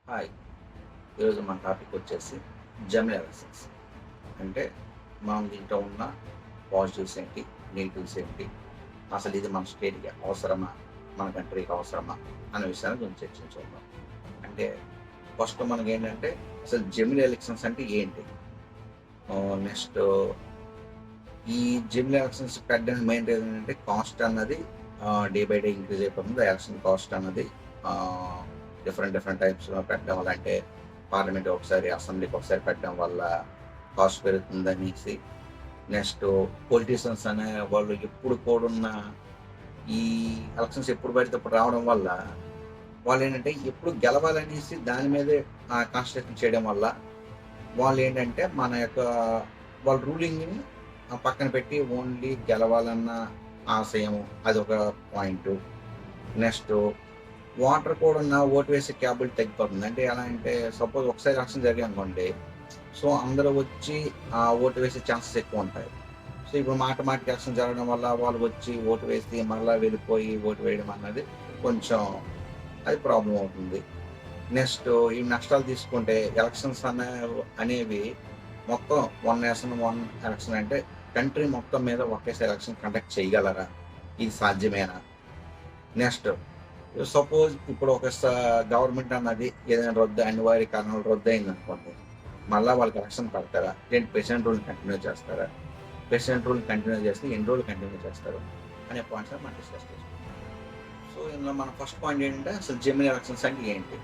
Hi! ఈరోజు మన topic వచ్చేసి జమినీ ఎలక్షన్స్. అంటే మనం దీంట్లో ఉన్న పాజిటివ్స్ ఏంటి? నెగెటివ్స్ ఏంటి? అసలు ఇది మన స్టేట్‌కి అవసరమా? మన కంట్రీకి అవసరమా? అనే విషయాల గురించి చర్చించుకుందాం. అంటే ఫస్ట్ మనకేంటంటే అసలు జమినీ ఎలక్షన్స్ అంటే ఏంటి? నెక్స్ట్ ఈ జమినీ ఎలక్షన్స్ పెట్టడానికి మెయిన్ రీజన్ ఏంటంటే కాస్ట్ అన్నది డే బై డే ఇంక్రీజ్ అయిపోతుంది. ఎలక్షన్ కాస్ట్ అన్నది ఆహ్, డిఫరెంట్ టైప్స్‌లో పెట్టడం వల్ల అంటే పార్లమెంట్ ఒకసారి, అసెంబ్లీకి ఒకసారి పెట్టడం వల్ల కాస్ట్ పెరుగుతుందనేసి. నెక్స్ట్ పొలిటీషియన్స్ అనే వాళ్ళు ఎప్పుడు కూడున్న ఈ ఎలక్షన్స్ ఎప్పుడు పడితే అప్పుడు రావడం వల్ల వాళ్ళేంటంటే ఎప్పుడు గెలవాలనేసి దాని మీదే కాన్సంట్రేషన్ చేయడం వల్ల వాళ్ళేంటంటే మన యొక్క వాళ్ళ రూలింగ్‌ని పక్కన పెట్టి ఓన్లీ గెలవాలన్న ఆశయము అదొక పాయింటు. నెక్స్టు వాటర్ కూడా ఓటు వేసే క్యాపబిలిటీ తగ్గిపోతుంది. అంటే ఎలా అంటే సపోజ్ ఒకసారి ఎలక్షన్ జరిగాయనుకోండి. సో, అందరూ వచ్చి ఓటు వేసే ఛాన్సెస్ ఎక్కువుంటాయి. సో, ఇప్పుడు మాటికి ఎలక్షన్ జరగడం వల్ల వాళ్ళు వచ్చి ఓటు వేసి మరలా వెళ్ళిపోయి ఓటు వేయడం అన్నది కొంచెం అది ప్రాబ్లమ్ అవుతుంది. నెక్స్ట్ ఈ నష్టాలు తీసుకుంటే ఎలక్షన్స్ అనేవి మొత్తం వన్ నేషన్ వన్ ఎలక్షన్ అంటే కంట్రీ మొత్తం మీద ఒకేసారి ఎలక్షన్ కండక్ట్ చేయగలరా? ఇది సాధ్యమేనా? నెక్స్ట్ సపోజ్ ఇప్పుడు ఒక గవర్నమెంట్ అన్నది ఏదైనా అనివార్య కారణాలు రద్దయిందనుకోండి. మళ్ళా వాళ్ళకి ఎలక్షన్ పెడతారా? లేదంటే ప్రెసిడెంట్ రూల్‌ని కంటిన్యూ చేస్తారా? ప్రెసిడెంట్ రూల్‌ని కంటిన్యూ చేస్తే ఎన్ని రోజులు కంటిన్యూ చేస్తారు? అనే పాయింట్స్ మనం డిస్కస్ చేసుకుందాం. సో, ఇందులో మన ఫస్ట్ పాయింట్ ఏంటంటే అసలు జెమినీ ఎలక్షన్స్ అంటే ఏంటి?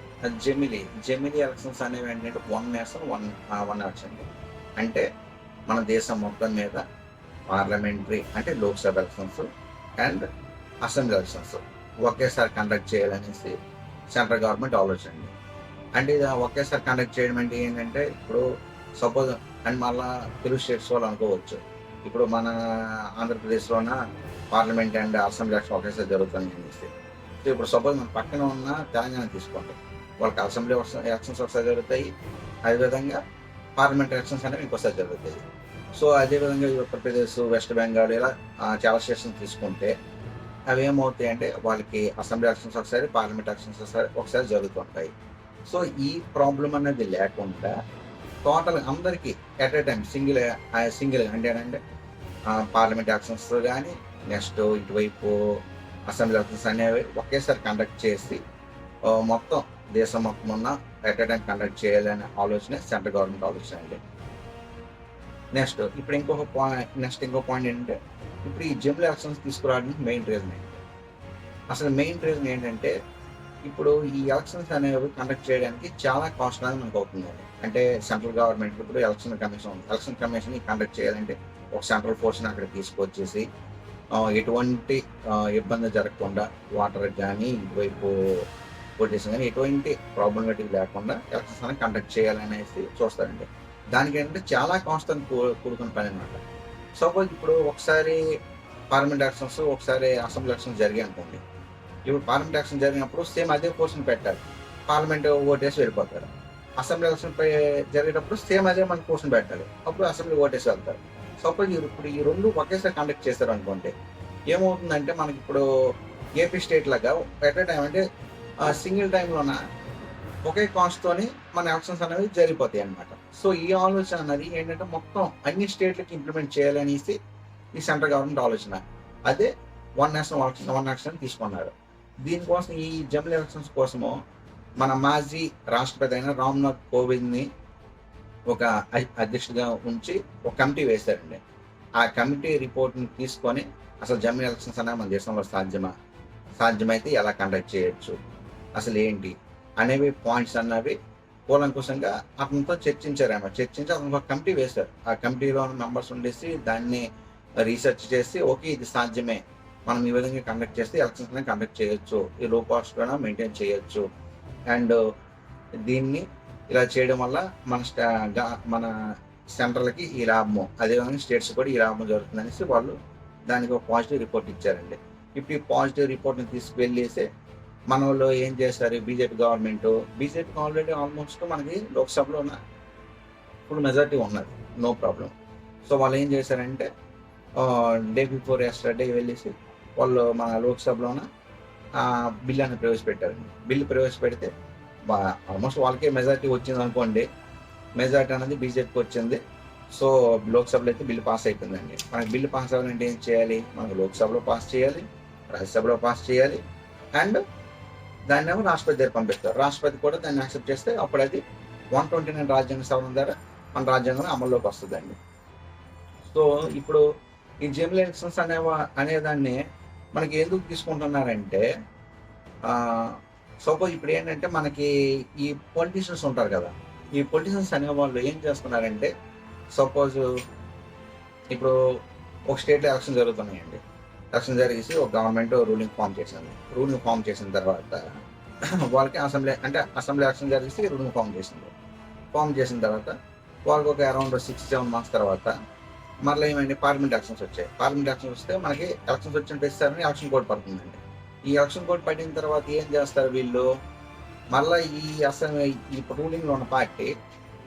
జెమినీ ఎలక్షన్స్ అనేవి ఏంటంటే వన్ నేషన్ వన్ ఎలక్షన్. అంటే మన దేశం మొత్తం మీద పార్లమెంటరీ అంటే Lok Sabha elections and assembly elections ఒకేసారి కండక్ట్ చేయాలనేసి సెంట్రల్ గవర్నమెంట్ ఆలోచన అండి. అంటే ఇది ఒకేసారి కండక్ట్ చేయడం అంటే ఏంటంటే ఇప్పుడు సపోజ్ అండ్ మళ్ళా తెలుగు స్టేట్స్ వాళ్ళు అనుకోవచ్చు. ఇప్పుడు మన ఆంధ్రప్రదేశ్‌లోన పార్లమెంట్ అండ్ అసెంబ్లీ ఎలక్షన్ ఒకేసారి జరుగుతుంది అనేసి. సో, ఇప్పుడు సపోజ్ మన పక్కన ఉన్న తెలంగాణ తీసుకోండి. వాళ్ళకి అసెంబ్లీ ఎలక్షన్స్ ఒకసారి జరుగుతాయి. అదేవిధంగా పార్లమెంట్ ఎలక్షన్స్ అనేవి ఇంకోసారి జరుగుతాయి. సో, అదేవిధంగా ఈ ఉత్తరప్రదేశ్, వెస్ట్ బెంగాల్ ఇలా చాలా స్టేట్స్‌ని తీసుకుంటే అవేమవుతాయంటే వాళ్ళకి అసెంబ్లీ ఎలక్షన్స్ ఒకసారి, పార్లమెంట్ ఎలక్షన్స్ ఒకసారి జరుగుతుంటాయి. సో, ఈ ప్రాబ్లమ్ అనేది లేకుండా టోటల్ అందరికి ఎట్ ఎ టైమ్ సింగిల్‌గా అంటే ఏంటంటే పార్లమెంట్ ఎలక్షన్స్ గాని, నెక్స్ట్ ఇటువైపు అసెంబ్లీ ఎలక్షన్స్ అనేవి ఒకేసారి కండక్ట్ చేసి మొత్తం దేశం మొత్తం ఉన్న ఎట్ ఎ టైమ్ కండక్ట్ చేయాలనే ఆలోచనే సెంట్రల్ గవర్నమెంట్ ఆలోచన అండి. నెక్స్ట్ ఇంకో పాయింట్ ఏంటంటే ఇప్పుడు ఈ జనరల్ ఎలక్షన్స్ తీసుకురావడానికి మెయిన్ రీజన్ ఏంటి? అసలు మెయిన్ రీజన్ ఏంటంటే ఇప్పుడు ఈ ఎలక్షన్స్ అనేవి కండక్ట్ చేయడానికి చాలా కాస్ట్ అనేది మనకు అవుతుందండి. అంటే సెంట్రల్ గవర్నమెంట్ ఇప్పుడు ఎలక్షన్ కమిషన్ కండక్ట్ చేయాలంటే ఒక సెంట్రల్ ఫోర్స్‌ని అక్కడికి తీసుకొచ్చేసి ఎటువంటి ఇబ్బంది జరగకుండా వాటర్‌కి గానీ, ఇటువైపు పొలిటీషియన్స్ గానీ ఎటువంటి ప్రాబ్లమాటిక్ లేకుండా ఎలక్షన్స్ అనేవి కండక్ట్ చేయాలనేసి చూస్తారండి. దానికేంటంటే చాలా కాస్ట్‌తో కూడుకున్న పననమాట. సపోజ్ ఇప్పుడు ఒకసారి పార్లమెంట్ ఎలక్షన్స్, ఒకసారి అసెంబ్లీ ఎలక్షన్స్ జరిగాయనుకోండి. ఇప్పుడు పార్లమెంట్ ఎలక్షన్ జరిగినప్పుడు సేమ్ అదే పోర్షన్ పెట్టాలి. పార్లమెంట్ ఓటేసి వెళ్ళిపోతారు. అసెంబ్లీ ఎలక్షన్ జరిగేటప్పుడు సేమ్ అదే మన పోర్షన్ పెట్టాలి. అప్పుడు అసెంబ్లీ ఓటేసి వెళ్తారు. సపోజ్ ఇప్పుడు ఈ 2 ఒకేసారి కండక్ట్ చేశారనుకోండి. ఏమవుతుందంటే మనకిప్పుడు ఏపీ స్టేట్ లాగా ఎట్ ఎ టైమ్ అంటే సింగిల్ టైమ్‌లోన ఒకే కాస్ట్‌తోని మన ఎలక్షన్స్ అనేవి జరిగిపోతాయన్నమాట. సో, ఈ ఆలోచన అన్నది ఏంటంటే మొత్తం అన్ని స్టేట్‌లకి ఇంప్లిమెంట్ చేయాలనేసి ఈ సెంట్రల్ గవర్నమెంట్ ఆలోచన. అదే వన్ నేషన్ వన్ ఎలక్షన్ తీసుకున్నారు. దీనికోసం ఈ జనరల్ ఎలక్షన్స్ కోసము మన మాజీ రాష్ట్రపతి అయిన రామ్‌నాథ్ కోవింద్‌ని ఒక అధ్యక్షుడిగా ఉంచి ఒక కమిటీ వేశారండి. ఆ కమిటీ రిపోర్ట్‌ని తీసుకొని అసలు జనరల్ ఎలక్షన్స్ అనేవి మన దేశంలో సాధ్యమా? సాధ్యమైతే ఎలా కండక్ట్ చేయొచ్చు? అసలేంటి? అనేవి పాయింట్స్ అన్నవి కూలంకుషంగా అతనితో చర్చించారన్నమాట. చర్చించి అతనికి ఒక కమిటీ వేశారు. ఆ కమిటీలో మెంబర్స్ ఉండేసి దాన్ని రీసెర్చ్ చేసి ఓకే. ఇది సాధ్యమే. మనం ఈ విధంగా కండక్ట్ చేస్తే ఎలక్షన్స్ అనేవి కండక్ట్ చేయొచ్చు. ఈ లో కాస్ట్‌లోనే మెయింటైన్ చేయొచ్చు. అండ్ దీన్ని ఇలా చేయడం వల్ల మన స్టా గా మన సెంట్రల్‌కి ఈ లాభము. అదేవిధంగా స్టేట్స్ కూడా ఈ లాభం జరుగుతుందనేసి వాళ్ళు దానికి ఒక పాజిటివ్ రిపోర్ట్ ఇచ్చారండి. ఇప్పుడు ఈ పాజిటివ్ రిపోర్ట్‌ని తీసుకువెళ్ళేసి మనోళ్ళు ఏం చేశారు బీజేపీకి ఆల్రెడీ ఆల్మోస్ట్ మనకి లోక్‌సభలోన ఫుల్ మెజారిటీ ఉన్నది. No problem. సో, వాళ్ళేం చేశారంటే డే బిఫోర్ యస్టర్‌డే వెళ్ళేసి వాళ్ళు మన లోక్‌సభలోన బిల్ అనేది ప్రవేశపెట్టారండి. బిల్ ప్రవేశపెడితే ఆల్మోస్ట్ వాళ్ళకే మెజారిటీ వచ్చింది అనుకోండి. మెజారిటీ అనేది బీజేపీకి వచ్చింది. సో లోక్సభలో అయితే బిల్లు పాస్ అయిపోయిందండి. మనకి బిల్లు పాస్ అవ్వాలంటే ఏం చేయాలి? మనకు లోక్సభలో పాస్ చేయాలి, రాజ్యసభలో పాస్ చేయాలి, అండ్ దాన్నేమో రాష్ట్రపతి దగ్గర పంపిస్తారు. రాష్ట్రపతి కూడా దాన్ని యాక్సెప్ట్ చేస్తే అప్పుడు అది 129 రాజ్యాంగ సవరణ ద్వారా మన రాజ్యాంగం అమల్లోకి వస్తుందండి. సో ఇప్పుడు ఈ జనరల్ ఎలక్షన్స్ అనేదాన్ని మనకి ఎందుకు తీసుకుంటున్నారంటే, సపోజ్ ఇప్పుడు ఏంటంటే మనకి ఈ పొలిటీషియన్స్ ఉంటారు కదా, ఈ పొలిటీషియన్స్ అనేవాళ్ళు ఏం చేస్తున్నారంటే, సపోజ్ ఇప్పుడు ఒక స్టేట్లో ఎలక్షన్ జరుగుతున్నాయండి. ఎలక్షన్ జరిగేసి ఒక గవర్నమెంట్ రూలింగ్ ఫామ్ చేసింది. రూలింగ్ ఫామ్ చేసిన తర్వాత వాళ్ళకి అసెంబ్లీ ఎలక్షన్ జరిగేసి రూలింగ్ ఫామ్ చేసింది. ఫామ్ చేసిన తర్వాత వాళ్ళకి ఒక అరౌండ్ 6-7 మంత్స్ తర్వాత మరలా ఏమైంది, పార్లమెంట్ ఎలక్షన్స్ వచ్చాయి. పార్లమెంట్ ఎలక్షన్స్ వస్తే మనకి ఎలక్షన్స్ వచ్చిన ప్రతిసారి ఎలక్షన్ కోడ్ పడుతుందండి. ఈ ఎలక్షన్ కోడ్ పడిన తర్వాత ఏం చేస్తారు వీళ్ళు, మళ్ళీ ఈ రూలింగ్లో ఉన్న పార్టీ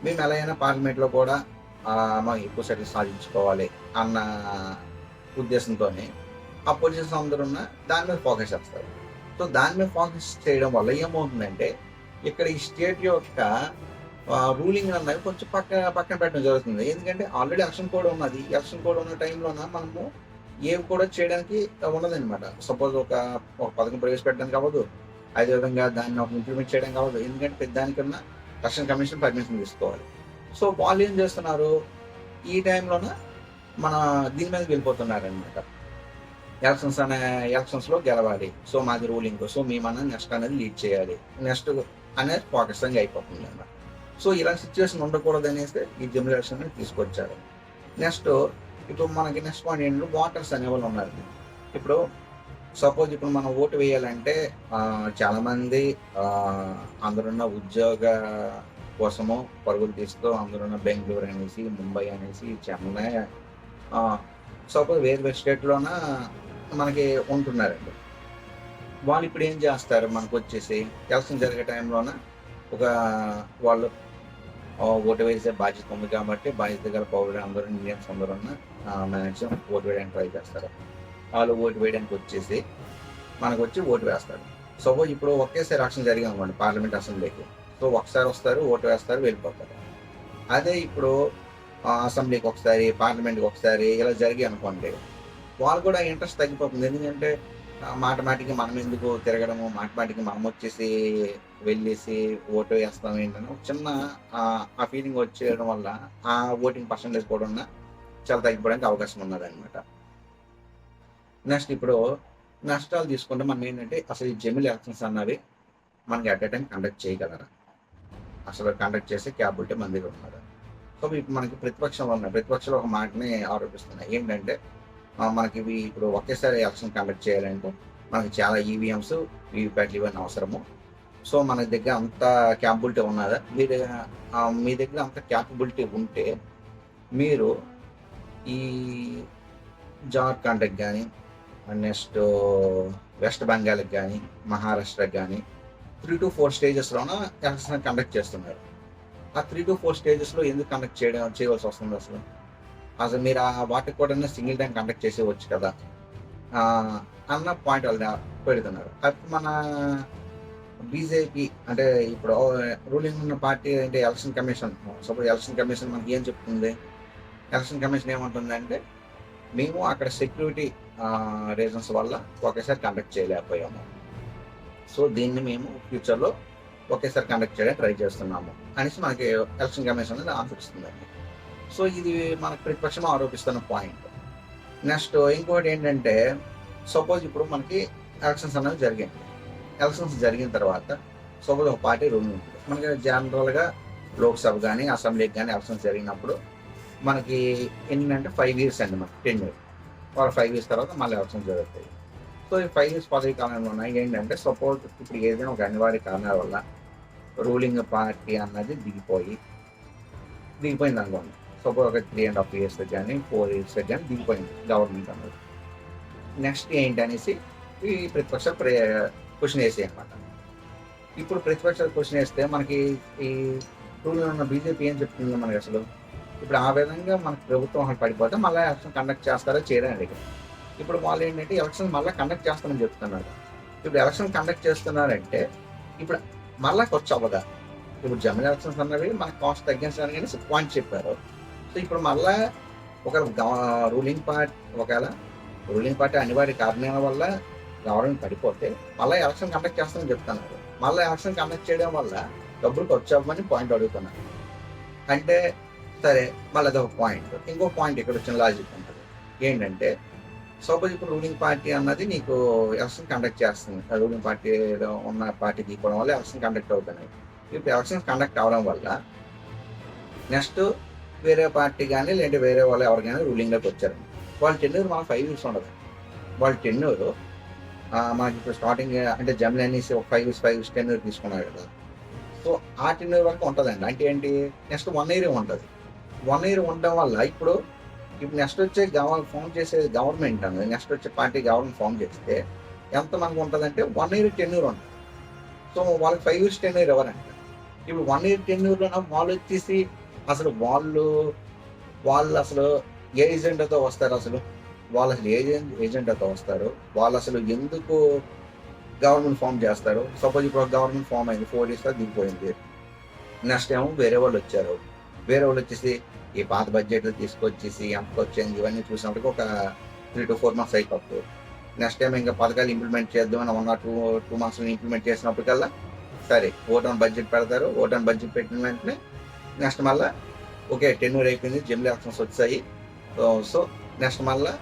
మేము ఎలా అయినా పార్లమెంట్లో కూడా మాకు ఎక్కువ సీట్లు సాధించుకోవాలి అన్న ఉద్దేశంతో ఆ పొజిషన్స్ అందరూ దాని మీద ఫోకస్ చేస్తారు. సో దాని మీద ఫోకస్ చేయడం వల్ల ఏమవుతుందంటే, ఇక్కడ ఈ స్టేట్ యొక్క రూలింగ్ అన్నది కొంచెం పక్కన పెట్టడం జరుగుతుంది. ఎందుకంటే ఆల్రెడీ ఎలక్షన్ కోడ్ ఉన్నది. ఎలక్షన్ కోడ్ ఉన్న టైంలోన మనము ఏవి కూడా చేయడానికి ఉన్నదనమాట. సపోజ్ ఒక పథకం ప్రవేశపెట్టడానికి అవ్వదు, అదేవిధంగా దాన్ని ఒక ఇంప్లిమెంట్ చేయడానికి అవ్వదు. ఎందుకంటే దానికన్నా ఎలక్షన్ కమిషన్ పర్మిషన్ తీసుకోవాలి. సో వాళ్ళు ఏం చేస్తున్నారు, ఈ టైంలోన మన దీని మీదకి వెళ్ళిపోతున్నారు అనమాట. ఎలక్షన్స్లో గెలవాలి, సో మాది రూలింగ్, సో మేమన్నా నెక్స్ట్ అనేది లీడ్ చేయాలి, నెక్స్ట్ అనేది ఫోకస్ అయిపోతుంది అన్నమాట. సో ఇలాంటి సిచ్యువేషన్ ఉండకూడదు అనేసి ఈ జనరల్ ఎలక్షన్ తీసుకొచ్చారు. నెక్స్ట్ ఇప్పుడు మనకి నెక్స్ట్ పాయింట్ ఏంటంటే, ఓటర్స్ అనేవాళ్ళు ఉన్నారు. ఇప్పుడు సపోజ్ ఇప్పుడు మనం ఓటు వేయాలంటే చాలామంది అందరున్న ఉద్యోగ కోసము పరుగులు తీస్తూ అందరున్న బెంగళూరు అనేసి, ముంబై అనేసి, చెన్నై, సపోజ్ వేరే స్టేట్లోన మనకి ఉంటున్నారండి. వాళ్ళు ఇప్పుడు ఏం చేస్తారు, మనకు వచ్చేసి ఎలక్షన్ జరిగే టైంలోన వాళ్ళు ఓటు వేసే బాధ్యత ఉంది కాబట్టి బాధ్యత గల పౌరులు అందరూ, ఇండియన్స్ అందరూ మ్యాక్సిమం ఓటు వేయడానికి ట్రై చేస్తారు. వాళ్ళు ఓటు వేయడానికి వచ్చేసి మనకు వచ్చి ఓటు వేస్తారు. సపోజ్ ఇప్పుడు ఒకేసారి ఎలక్షన్ జరిగింది అనుకోండి పార్లమెంట్ అసెంబ్లీకి, సో ఒకసారి వస్తారు, ఓటు వేస్తారు, వెళ్ళిపోతారు. అదే ఇప్పుడు అసెంబ్లీకి ఒకసారి, పార్లమెంట్కి ఒకసారి ఇలా జరిగి అనుకోండి, వాళ్ళు కూడా ఇంట్రెస్ట్ తగ్గిపోతుంది. ఎందుకంటే మాటికి మనం ఎందుకు తిరగడము, మాటికి మనం వచ్చేసి వెళ్ళేసి ఓటు వేస్తాం ఏంటని ఒక చిన్న ఆ ఫీలింగ్ వచ్చేయడం వల్ల ఆ ఓటింగ్ పర్సంటేజ్ కూడా చాలా తగ్గిపోవడానికి అవకాశం ఉన్నదన్నమాట. నెక్స్ట్ ఇప్పుడు నష్టాలు తీసుకుంటే మనం ఏంటంటే, అసలు ఈ జమిల్ ఎలక్షన్స్ అన్నవి మనకి అట్ ఎ టైం కండక్ట్ చేయగలరా, అసలు కండక్ట్ చేసే క్యాపబిలిటీ మన దగ్గర ఉన్నదా. సో ఇప్పుడు మనకి ప్రతిపక్షంలో ఒక మాటని ఆరోపిస్తున్నాయి ఏంటంటే, మనకి ఇప్పుడు ఒకేసారి ఎలక్షన్ కండక్ట్ చేయాలంటే మనకి చాలా ఈవీఎంస్, వీవీప్యాట్లు ఇవన్నీ అవసరము. సో మన దగ్గర అంత క్యాపబిలిటీ ఉన్నదా, మీ దగ్గర అంత క్యాపబిలిటీ ఉంటే మీరు ఈ జార్ఖండ్కి కానీ, నెక్స్ట్ వెస్ట్ బెంగాల్కి కానీ, మహారాష్ట్రకి కానీ 3 to 4 స్టేజెస్లోన ఎలక్షన్ కండక్ట్ చేస్తున్నారు. ఆ 3 to 4 స్టేజెస్లో ఎందుకు కండక్ట్ చేయవలసి వస్తుంది అసలు మీరు వాటికి కూడా సింగిల్ టైం కండక్ట్ చేసేవచ్చు కదా అన్న పాయింట్ వాళ్ళు పెడుతున్నారు. అప్పుడు మన బీజేపీ అంటే ఇప్పుడు రూలింగ్ ఉన్న పార్టీ అంటే election commission, suppose election commission మనకి ఏం చెప్తుంది, ఎలక్షన్ కమిషన్ ఏమంటుందంటే, మేము అక్కడ సెక్యూరిటీ రీజన్స్ వల్ల ఒకేసారి కండక్ట్ చేయలేకపోయాము, సో దీన్ని మేము ఫ్యూచర్లో ఒకేసారి కండక్ట్ చేయడానికి ట్రై చేస్తున్నాము అనేసి మనకి ఎలక్షన్ కమిషన్ అనేది ఆన్సర్ ఇస్తుందండి. సో ఇది మనకు ప్రతిపక్షం ఆరోపిస్తున్న పాయింట్. నెక్స్ట్ ఇంకోటి ఏంటంటే, సపోజ్ ఇప్పుడు మనకి ఎలక్షన్స్ అనేవి జరిగాయి. ఎలక్షన్స్ జరిగిన తర్వాత సపోజ్ ఒక పార్టీ రూలింగ్ ఉంటుంది. మనకి జనరల్గా లోక్సభ కానీ, అసెంబ్లీకి కానీ ఎలక్షన్స్ జరిగినప్పుడు మనకి ఏంటంటే 5 years అండి, మనకి 10 years. వాళ్ళ 5 years తర్వాత మళ్ళీ ఎలక్షన్స్ జరుగుతాయి. సో ఈ 5 years పదవి కాలంలో ఉన్నాయి ఏంటంటే, సపోజ్ ఇప్పుడు ఏదైనా ఒక అనివార్య కారణాల వల్ల రూలింగ్ పార్టీ అన్నది దిగిపోయింది అనుకోండి. సపోజ్ ఒక 3.5 years కానీ 4 years కానీ దిగిపోయింది గవర్నమెంట్ అన్నది. నెక్స్ట్ ఏంటి అనేసి ఈ ప్రతిపక్షాలు క్వశ్చన్ వేసాయి అనమాట. ఇప్పుడు ప్రతిపక్షాలు క్వశ్చన్ వేస్తే మనకి ఈ రూలింగ్ ఉన్న బీజేపీ ఏం చెప్తుంది మనకి అసలు, ఇప్పుడు ఆ విధంగా మనకి ప్రభుత్వం పడిపోతే మళ్ళీ ఎలక్షన్ కండక్ట్ చేస్తారో చేయడానికి. ఇప్పుడు వాళ్ళు ఏంటంటే ఎలక్షన్ మళ్ళీ కండక్ట్ చేస్తామని చెప్తున్నారు. ఇప్పుడు ఎలక్షన్ కండక్ట్ చేస్తున్నారంటే ఇప్పుడు మళ్ళా ఖర్చు అవ్వదా? ఇప్పుడు జనరల్ ఎలక్షన్స్ అన్నవి మనకు కాస్ట్ తగ్గించడానికి అనేసి పాయింట్ చెప్పారు. సో ఇప్పుడు మళ్ళా ఒక రూలింగ్ పార్టీ అనివార్య కారణాల వల్ల గవర్నమెంట్ పడిపోతే మళ్ళీ ఎలక్షన్ కండక్ట్ చేస్తామని చెప్తున్నారు. మళ్ళీ ఎలక్షన్ కండక్ట్ చేయడం వల్ల డబ్బులు ఖర్చు అవ్వమని పాయింట్ అడుగుతున్నారు. అంటే సరే, మళ్ళీ అదొక పాయింట్. ఇంకో పాయింట్ ఇక్కడ వచ్చిన లాజిక్ ఉంటుంది ఏంటంటే, సపోజ్ ఇప్పుడు రూలింగ్ పార్టీ అన్నది నీకు ఎలక్షన్ కండక్ట్ చేస్తుంది. రూలింగ్ పార్టీలో ఉన్న పార్టీ తీసుకోవడం వల్ల ఎలక్షన్ కండక్ట్ అవుతున్నాయి. ఇప్పుడు ఎలక్షన్ కండక్ట్ అవడం వల్ల నెక్స్ట్ వేరే పార్టీ కానీ లేదంటే వేరే వాళ్ళు ఎవరికైనా రూలింగ్లోకి వచ్చారు. వాళ్ళ టెన్యూర్ మనకు 5 years ఉండదు. వాళ్ళ టెన్యూర్ మనకి ఇప్పుడు స్టార్టింగ్ అంటే జమిలి అనేసి ఒక 5 years టెన్యూర్ తీసుకున్నారు కదా. సో ఆ టెన్యూర్ వరకు ఉంటుందండి. అంటే ఏంటి, నెక్స్ట్ 1 year ఉంటుంది. 1 year ఉండడం వల్ల ఇప్పుడు నెక్స్ట్ వచ్చే ఫామ్ చేసే గవర్నమెంట్ అనేది నెక్స్ట్ వచ్చే పార్టీ గవర్నమెంట్ ఫామ్ చేస్తే ఎంత మనకు ఉంటుందంటే 1 year టెన్యూర్ ఉంటుంది. సో వాళ్ళకి 5 years టెన్యూర్ ఎవరంట. ఇప్పుడు 1 year టెన్యూర్లో వాళ్ళు వచ్చేసి అసలు వాళ్ళు అసలు ఏ ఏజెండాతో వస్తారు, వాళ్ళు అసలు ఏజెండాతో వస్తారు, వాళ్ళు అసలు ఎందుకు గవర్నమెంట్ ఫామ్ చేస్తారు. సపోజ్ ఇప్పుడు గవర్నమెంట్ ఫామ్ అయింది, 4 years దిగిపోయింది. నెక్స్ట్ ఏమో వేరే వాళ్ళు వచ్చారు. వేరే వాళ్ళు వచ్చేసి ఈ పాత బడ్జెట్లు తీసుకొచ్చేసి ఎంతకు వచ్చింది ఇవన్నీ చూసినప్పటికీ ఒక 3 to 4 months అయిపోతుంది. నెక్స్ట్ టైం ఇంకా పథకాలు ఇంప్లిమెంట్ చేద్దామని 1 or 2 months ఇంప్లిమెంట్ చేసినప్పటికల్లా సరే ఓట్ ఆన్ బడ్జెట్ పెడతారు. ఓట్ ఆన్ బడ్జెట్ పెట్టిన వెంటనే నెక్స్ట్ మళ్ళీ ఓకే టెన్యూర్ అయిపోయింది, జమిలి ఎలక్షన్స్ వచ్చాయి. సో నెక్స్ట్ మళ్ళీ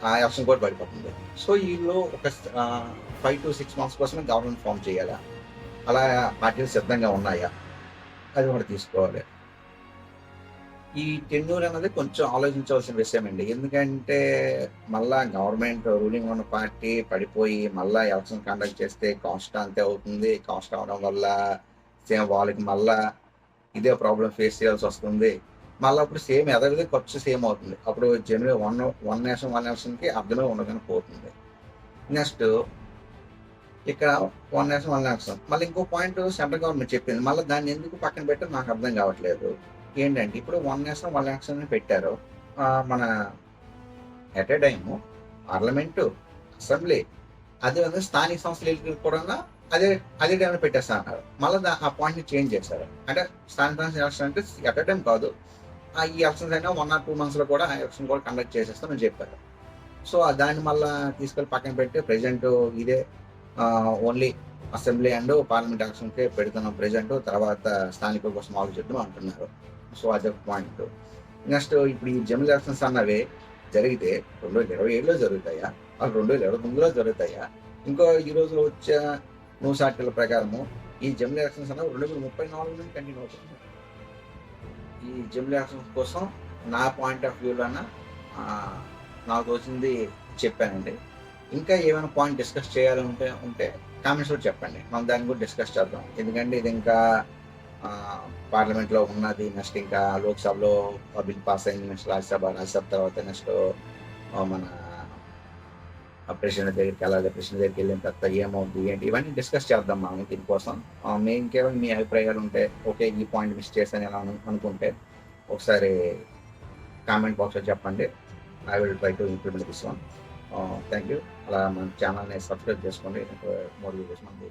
ఆ ఎలక్షన్ కూడా పడిపోతుంది. సో వీళ్ళు ఒక 5 to 6 months కోసమే గవర్నమెంట్ ఫామ్ చేయాలా, అలా పార్టీలు సిద్ధంగా ఉన్నాయా, అది కూడా తీసుకోవాలి. ఈ టెన్యూర్ అనేది కొంచెం ఆలోచించవలసిన విషయం అండి. ఎందుకంటే మళ్ళా గవర్నమెంట్ రూలింగ్ ఉన్న పార్టీ పడిపోయి మళ్ళా ఎలక్షన్ కండక్ట్ చేస్తే కాస్ట్ అంతే అవుతుంది. కాస్ట్ అవడం వల్ల సేమ్ వాళ్ళకి మళ్ళా ఇదే ప్రాబ్లం ఫేస్ చేయాల్సి వస్తుంది. మళ్ళీ అప్పుడు సేమ్ ఎదరిది ఖర్చు సేమ్ అవుతుంది. అప్పుడు జనరల్ వన్ నేషన్కి అర్థమే ఉండగానే పోతుంది. నెక్స్ట్ ఇక్కడ 1 nation 1 election మళ్ళీ ఇంకో పాయింట్ సెంట్రల్ గవర్నమెంట్ చెప్పింది. మళ్ళీ దాన్ని ఎందుకు పక్కన పెట్టారు నాకు అర్థం కావట్లేదు. ఏంటంటే ఇప్పుడు 1 nation 1 election అని పెట్టారు. మన at a time parliament, assembly, అదేవిధంగా స్థానిక సంస్థలు కూడా అదే టైంలో పెట్టేస్తా అన్నారు. మళ్ళీ ఆ పాయింట్ని చేంజ్ చేశారు. అంటే స్థానిక ఎలక్షన్ అంటే ఎట్ ఏ టైం కాదు, ఈ ఎలక్షన్స్ అయినా 1 or 2 months కూడా ఎలక్షన్ కూడా కండక్ట్ చేసేస్తామని చెప్పారు. సో దాన్ని మళ్ళీ తీసుకెళ్ళి పక్కన పెట్టి ప్రెజెంట్ ఇదే ఓన్లీ అసెంబ్లీ అండ్ పార్లమెంట్ ఎలక్షన్కే పెడుతున్నాం ప్రెజెంట్, తర్వాత స్థానికుల కోసం ఆలోచిద్దాం అంటున్నారు. సో అదొక పాయింట్. నెక్స్ట్ ఇప్పుడు ఈ జమిలి ఎలక్షన్స్ అన్నవి జరిగితే 2027లో జరుగుతాయా, వాళ్ళు 2029లో జరుగుతాయా, ఇంకో ఈ రోజులో వచ్చే న్యూస్ ఆర్టికల్ ప్రకారము ఈ జమిలి ఎలక్షన్స్ అన్నవి 2034 నుంచి కంటిన్యూ అవుతుంది. ఈ జమిలి ఎలక్షన్స్ కోసం నా పాయింట్ ఆఫ్ వ్యూలోన నాకు తోచింది చెప్పానండి. ఇంకా ఏమైనా పాయింట్ డిస్కస్ ఉంటే కామెంట్స్లో చెప్పండి, మనం దాన్ని కూడా డిస్కస్ చేద్దాం. ఎందుకంటే ఇది ఇంకా పార్లమెంట్లో ఉన్నది, నెక్స్ట్ ఇంకా లోక్సభలో బిల్ పాస్ అయింది, నెక్స్ట్ రాజ్యసభ తర్వాత నెక్స్ట్ మన ప్రెసిడెంట్ దగ్గరికి వెళ్ళాలి, ప్రెసిడెంట్ దగ్గరికి వెళ్ళిన తర్వాత ఏమవుతుంది ఏంటి ఇవన్నీ డిస్కస్ చేద్దాం. మనం దీనికోసం మేము కేవలం మీ అభిప్రాయాలు ఉంటే ఓకే ఈ పాయింట్ మిస్ చేశాను ఎలా అనుకుంటే ఒకసారి కామెంట్ బాక్స్లో చెప్పండి. I will try to implement this one. Thank you. అలా మన ఛానల్ని సబ్స్క్రైబ్ చేసుకోండి. మోర్ వీడియోస్ మనకి